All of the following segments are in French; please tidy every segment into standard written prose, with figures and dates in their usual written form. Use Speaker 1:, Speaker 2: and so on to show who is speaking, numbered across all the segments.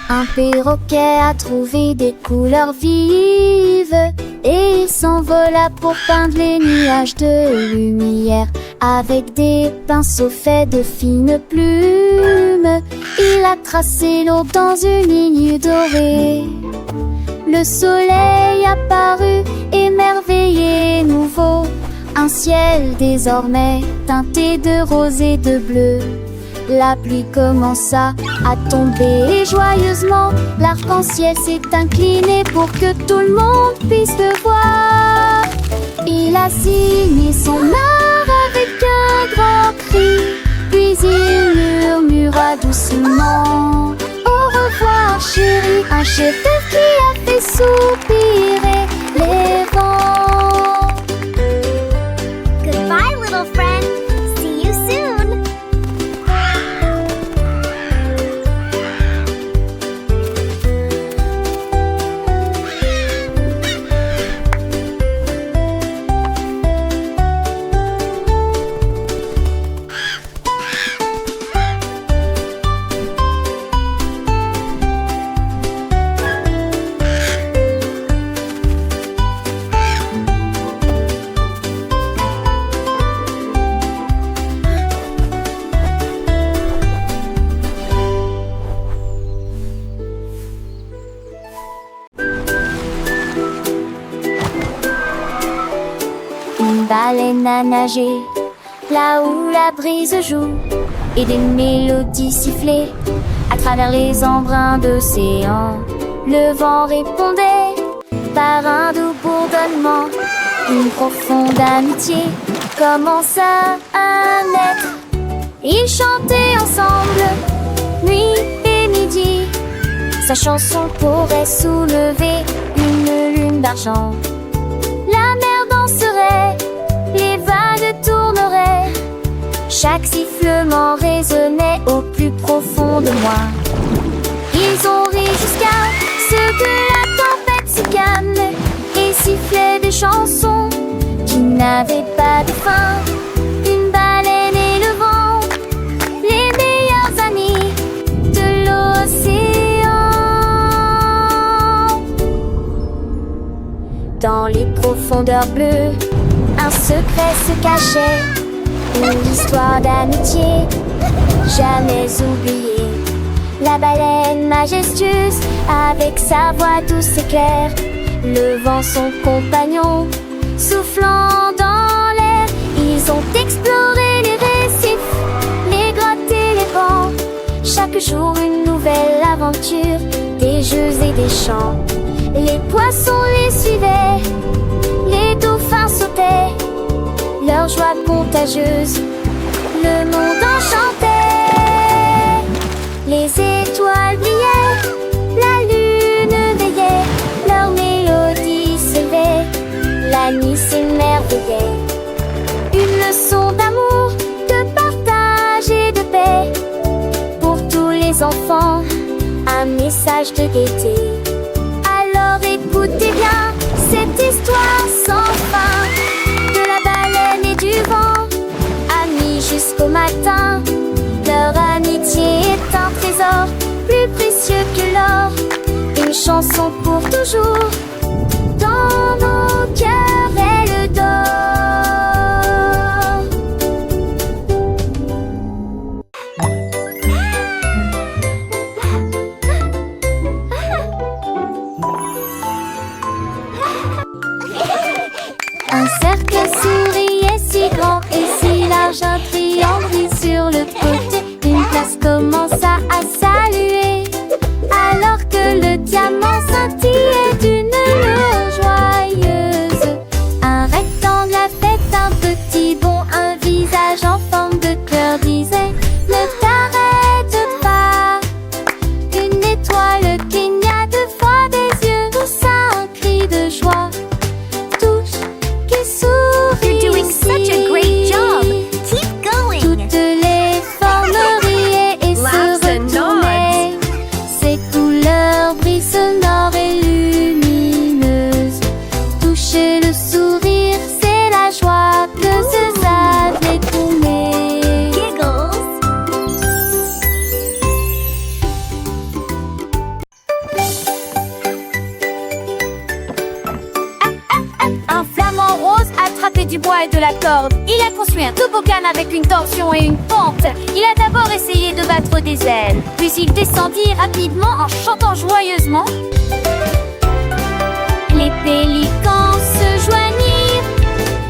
Speaker 1: Un perroquet a trouvé des couleurs vives et il s'envola pour peindre les nuages de lumière. Avec des pinceaux faits de fines plumes, il a tracé l'eau dans une ligne dorée. Le soleil apparut, émerveillé et nouveau. Un ciel désormais teinté de rose et de bleu. La pluie commença à tomber et joyeusement l'arc-en-ciel s'est incliné pour que tout le monde puisse le voir. Il a signé son art avec un grand cri, puis il murmura doucement: au revoir chérie, un chef-d'œuvre qui a fait soupirer les vents.
Speaker 2: Goodbye, little friend. See you soon.
Speaker 1: Une baleine a nagé là où la brise joue, et des mélodies sifflaient à travers les embruns d'océan. Le vent répondait par un doux bourdonnement. Une profonde amitié commença à naître. Ils chantaient ensemble, nuit et midi. Sa chanson pourrait soulever une lune d'argent. La mer danserait, les vagues tourneraient. Chaque sifflement résonnait au plus profond de moi. Ils ont ri jusqu'à ce que la tempête se calme et sifflaient des chansons qui n'avaient pas de fin. Une baleine et le vent, les meilleurs amis de l'océan. Dans les profondeurs bleues, un secret se cachait, une histoire d'amitié jamais oubliée. La baleine majestueuse, avec sa voix douce et claire, le vent son compagnon, soufflant dans l'air. Ils ont exploré les récifs, les grottes et les bancs. Chaque jour une nouvelle aventure, des jeux et des chants. Les poissons les suivaient, les dauphins sautaient, leur joie contagieuse, le monde enchantait. Les étoiles brillaient, la lune veillait, leur mélodie s'élevait, la nuit s'émerveillait. Une leçon d'amour, de partage et de paix, pour tous les enfants, un message de gaieté. Alors écoutez bien cette histoire sans fin, de la baleine et du vent, amis jusqu'au matin. Leur amitié est un trésor plus précieux que l'or, une chanson pour toujours, dans nos cœurs elle dort. Un cercle souriait si grand et si large, un triangle brille sur le côté. Une place commença à saluer, alors que le diamant scintillait d'une lueur joyeuse. Un rectangle a fait un petit bond, un visage en forme de cœur disait: ne t'arrête pas. Une étoile cligna deux fois des yeux, poussa un cri de joie. Touche qui sourit.
Speaker 2: You're doing such a great job. Keep going.
Speaker 1: Toutes les formes riaient et se du bois et de la corde. Il a construit un toboggan avec une torsion et une pente. Il a d'abord essayé de battre des ailes, puis il descendit rapidement en chantant joyeusement. Les pélicans se joignirent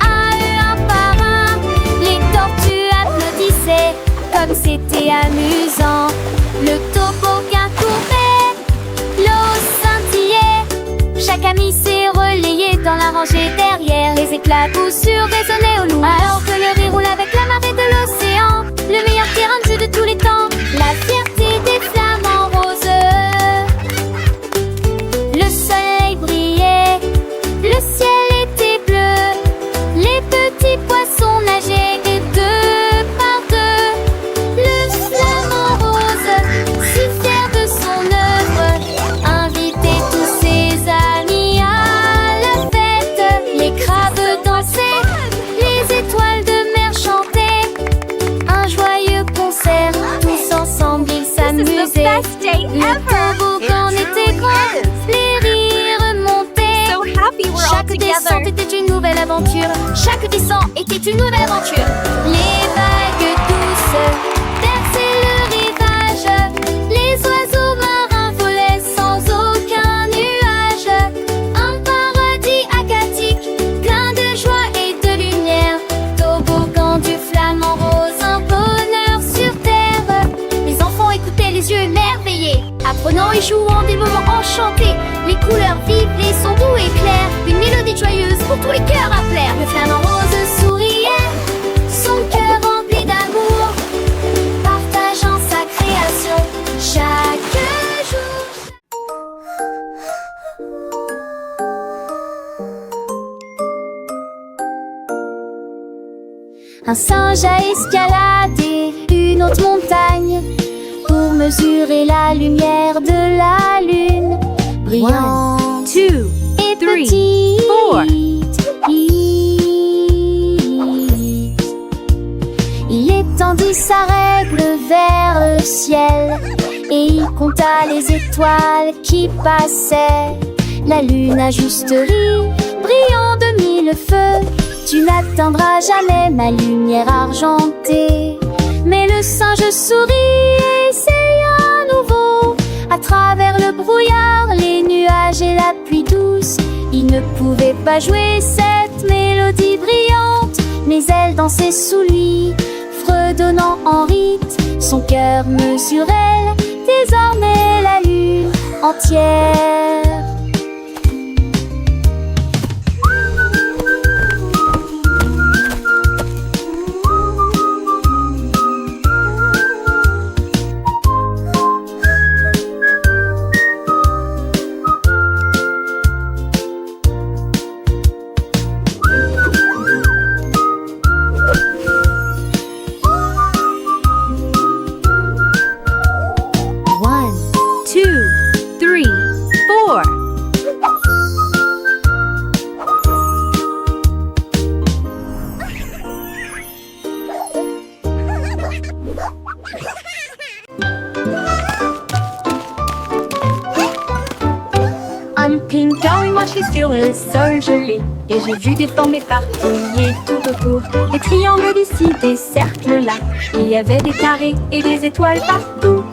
Speaker 1: à eux un par un. Les tortues applaudissaient comme c'était amusant. Le toboggan courait, l'eau scintillait. Chaque ami s'est relayé dans la rangée derrière. Les éclaboussures résonnaient au loin alors que le riz roule avec la marée de l'océan. Le meilleur terrain de jeu de tous les temps, la fierté des flamants roses. Le soleil brillait, le ciel était bleu. Les petits poissons nageaient et deux par deux. Le flamant rose, si fier de son œuvre, invitait tous ses amis à la fête. Les crabes dansaient, les étoiles de mer chantaient. Un joyeux concert, tous ensemble ils s'amusaient. Le toboggan était grand, les rires montaient. Chaque descente était une nouvelle aventure. Chaque descente était une nouvelle aventure. Les vagues douces berçaient le rivage. Les oiseaux marins volaient sans aucun nuage. Un paradis aquatique, plein de joie et de lumière. Toboggan du flamant rose, un bonheur sur terre. Les enfants écoutaient les yeux émerveillés, apprenant et jouant des moments enchantés. Les couleurs vives, les sons doux et clairs, une mélodie joyeuse pour tous les cœurs à plaire. Le flamant rose souriait, son cœur rempli d'amour, partageant sa création chaque jour. Un singe a escaladé une haute montagne pour mesurer la lumière de la lune. Brillante
Speaker 3: 1, 2,
Speaker 1: et
Speaker 3: 3,
Speaker 1: petite,
Speaker 3: 4.
Speaker 1: il étendit sa règle vers le ciel et il compta les étoiles qui passaient. La lune a juste ri, brillant de mille feux. Tu n'atteindras jamais ma lumière argentée. Mais le singe sourit et essaya à nouveau. À travers le brouillard, les nuages et la pluie douce, il ne pouvait pas jouer cette mélodie brillante. Mais elle dansait sous lui, fredonnant en rythme. Son cœur mesurait désormais la lune entière.
Speaker 3: Un pinguin, moi je suis sur le sol gelé. Et j'ai vu des formes éparpillées tout autour. Des triangles d'ici, des cercles là. Il y avait des carrés et des étoiles partout.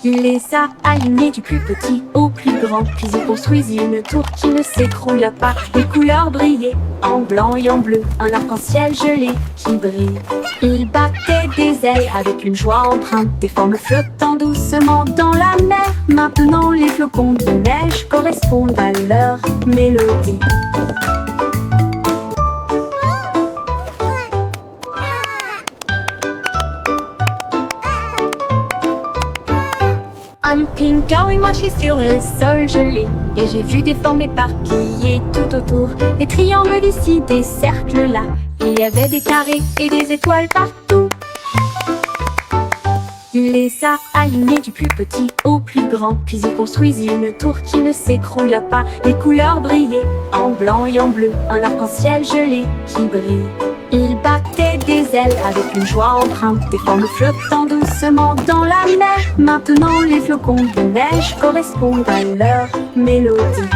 Speaker 3: Il les a alignés du plus petit au plus grand. Puis il construisit une tour qui ne s'écroula pas. Les couleurs brillaient en blanc et en bleu. Un arc-en-ciel gelé qui brille. Il battait des ailes avec une joie empreinte. Des formes flottant doucement dans la mer. Maintenant les flocons de neige correspondent à leur mélodie. Un pinguin et moi je suis sur le sol gelé. Et j'ai vu des formes éparpillées tout autour. Des triangles d'ici, des cercles là. Il y avait des carrés et des étoiles partout. Il les a alignés du plus petit au plus grand. Puis il construisit une tour qui ne s'écroula pas. Les couleurs brillaient en blanc et en bleu. Un arc-en-ciel gelé qui brille. Il battait des ailes avec une joie empreinte. Des formes flottant doucement dans la mer. Maintenant les flocons de neige correspondent à leur mélodie.